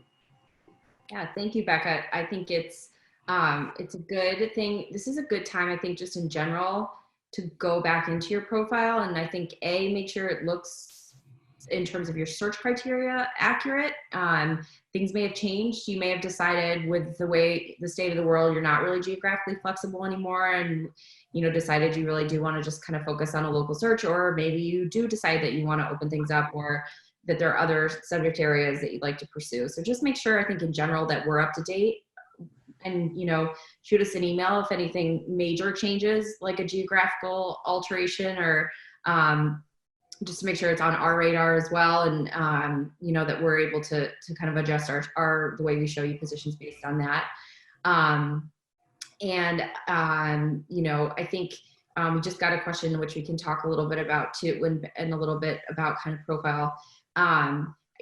Yeah, thank you, Becca. I think it's a good thing. This is a good time, I think, just in general, to go back into your profile, and I think make sure it looks, in terms of your search criteria, accurate. Things may have changed. You may have decided with the state of the world, you're not really geographically flexible anymore, and decided you really do want to just kind of focus on a local search, or maybe you do decide that you want to open things up, or that there are other subject areas that you'd like to pursue. So just make sure, I think in general, that we're up to date, and shoot us an email if anything major changes, like a geographical alteration or just to make sure it's on our radar as well. And, you know, that we're able to kind of adjust the way we show you positions based on that. You know, I think we just got a question which we can talk a little bit about too, and a little bit about kind of profile.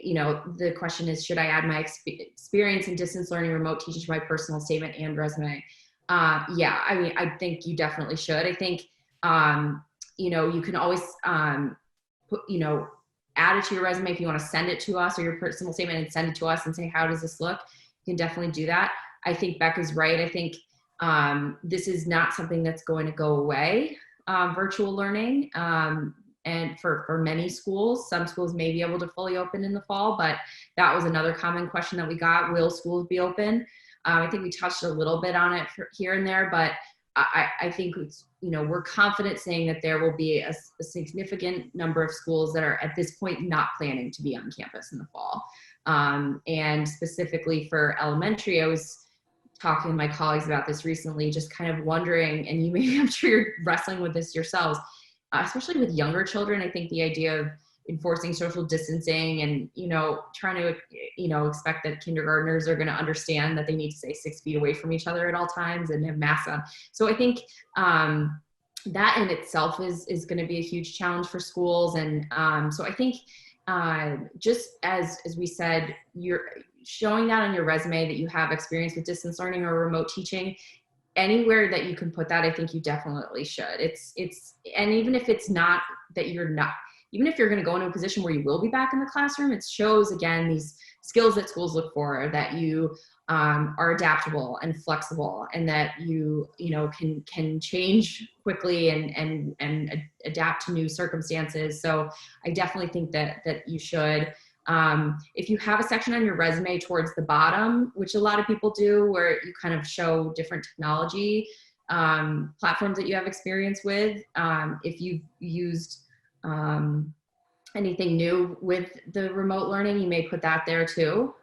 You know, the question is, should I add my experience in distance learning, remote teaching to my personal statement and resume? Yeah, I mean, I think you definitely should. I think, you know, you can always put, you know, add it to your resume if you want to send it to us, or your personal statement and send it to us and say, how does this look? You can definitely do that. I think Becca's right. I think this is not something that's going to go away, virtual learning. And for many schools, some schools may be able to fully open in the fall, but that was another common question that we got. Will schools be open? I think we touched a little bit on it here and there, but I think it's, you know, we're confident saying that there will be a significant number of schools that are at this point not planning to be on campus in the fall. And specifically for elementary, I was talking to my colleagues about this recently, just kind of wondering, and you may, I'm sure you're wrestling with this yourselves, especially with younger children. I think the idea of enforcing social distancing and, you know, trying to, you know, expect that kindergartners are going to understand that they need to stay 6 feet away from each other at all times and have masks on. So I think that in itself is going to be a huge challenge for schools. And so I think just as we said, you're showing that on your resume that you have experience with distance learning or remote teaching. Anywhere that you can put that, I think you definitely should. And even if it's not that you're not, even if you're going to go into a position where you will be back in the classroom, it shows again these skills that schools look for, that you are adaptable and flexible, and that you know can change quickly and adapt to new circumstances. So I definitely think that you should. If you have a section on your resume towards the bottom, which a lot of people do, where you kind of show different technology platforms that you have experience with, if you've used anything new with the remote learning, you may put that there too.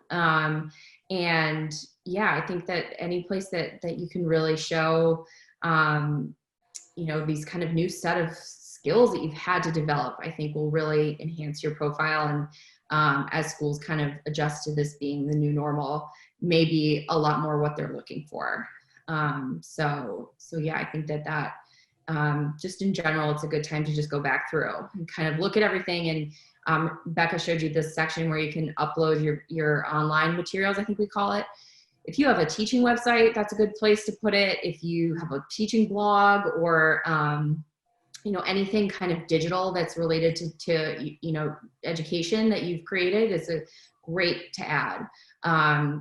And yeah, I think that any place that you can really show, you know, these kind of new set of skills that you've had to develop, I think will really enhance your profile. And as schools kind of adjust to this being the new normal, maybe a lot more what they're looking for. So yeah, I think that just in general, it's a good time to just go back through and kind of look at everything. And Becca showed you this section where you can upload your online materials, I think we call it. If you have a teaching website, that's a good place to put it. If you have a teaching blog or you know, anything kind of digital that's related to you know, education that you've created is a great to add.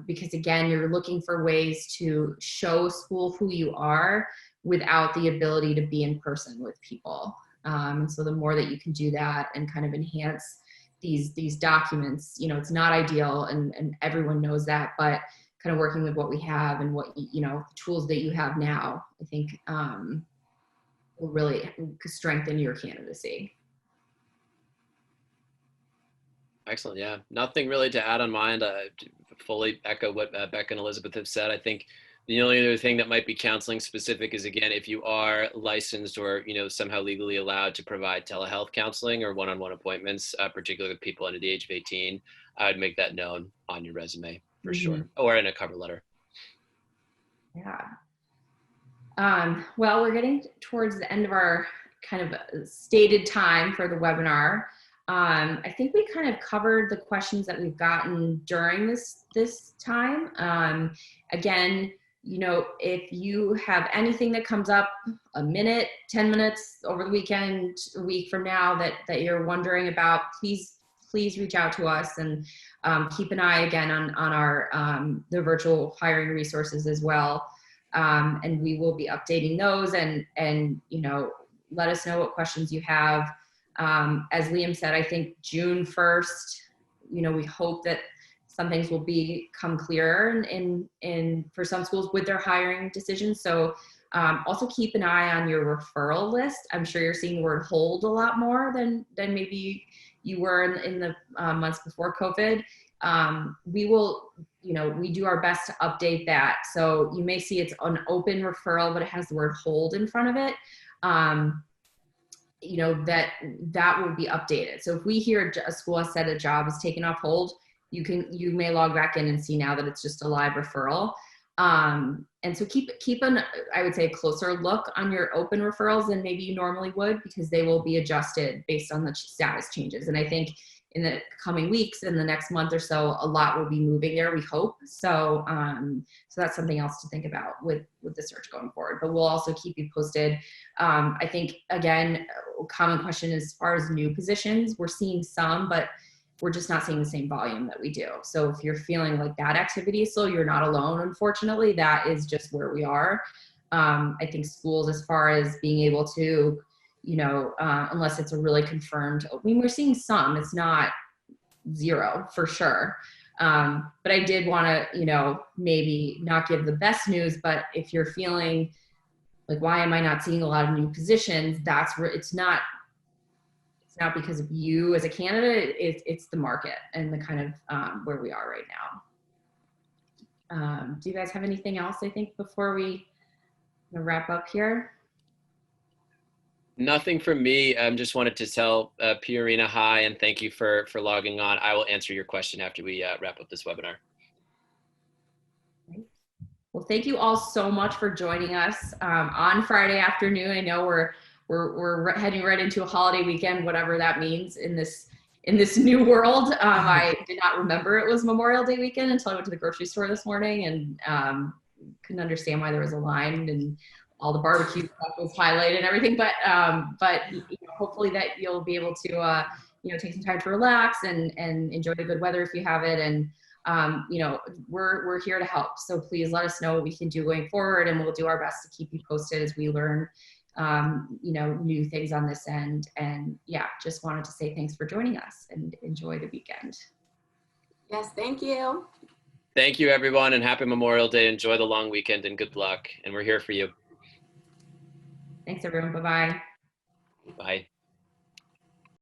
Because again, you're looking for ways to show school who you are without the ability to be in person with people. And so the more that you can do that and kind of enhance these documents, you know, it's not ideal and everyone knows that, but kind of working with what we have and what, you know, the tools that you have now, I think will really strengthen your candidacy. Excellent. Yeah, nothing really to add on mine. Fully echo what Becca and Elizabeth have said. I think the only other thing that might be counseling specific is, again, if you are licensed or, you know, somehow legally allowed to provide telehealth counseling or one-on-one appointments, particularly with people under the age of 18, I would make that known on your resume for sure, or in a cover letter. Yeah. Well, we're getting towards the end of our kind of stated time for the webinar. I think we kind of covered the questions that we've gotten during this time. Again, you know, if you have anything that comes up a minute, 10 minutes over the weekend, a week from now that you're wondering about, please reach out to us, and keep an eye again on our the virtual hiring resources as well. And we will be updating those, and you know, let us know what questions you have. As Liam said, I think June 1st, you know, we hope that some things will become clearer in for some schools with their hiring decisions. So also keep an eye on your referral list. I'm sure you're seeing the word hold a lot more than maybe you were in the months before COVID. We will, you know, we do our best to update that. So you may see it's an open referral, but it has the word hold in front of it. you know, that will be updated. So if we hear a school has said a job is taken off hold, you may log back in and see now that it's just a live referral. And so keep an, I would say, a closer look on your open referrals than maybe you normally would, because they will be adjusted based on the status changes. And I think in the coming weeks, in the next month or so, a lot will be moving there, we hope. So, so that's something else to think about with the search going forward, but we'll also keep you posted. I think, again, a common question as far as new positions, we're seeing some, but we're just not seeing the same volume that we do. So if you're feeling like that activity is slow, you're not alone, unfortunately. That is just where we are. I think schools, as far as being able to, you know, unless it's a really confirmed, I mean, we're seeing some, it's not zero for sure. But I did want to, you know, maybe not give the best news, but if you're feeling like, why am I not seeing a lot of new positions? That's where it's not because of you as a candidate, it's the market and the kind of where we are right now. Do you guys have anything else, I think, before we wrap up here? Nothing from me. Just wanted to tell Piorina hi and thank you for logging on. I will answer your question after we wrap up this webinar. Well, thank you all so much for joining us on Friday afternoon. I know we're heading right into a holiday weekend, whatever that means in this new world. I did not remember it was Memorial Day weekend until I went to the grocery store this morning and couldn't understand why there was a line and all the barbecue stuff was highlighted and everything. But you know, hopefully that you'll be able to you know, take some time to relax and enjoy the good weather if you have it. And you know, we're here to help. So please let us know what we can do going forward, and we'll do our best to keep you posted as we learn you know, new things on this end. And yeah, just wanted to say thanks for joining us and enjoy the weekend. Yes, thank you. Thank you, everyone, and happy Memorial Day. Enjoy the long weekend and good luck. And we're here for you. Thanks, everyone. Bye-bye. Bye.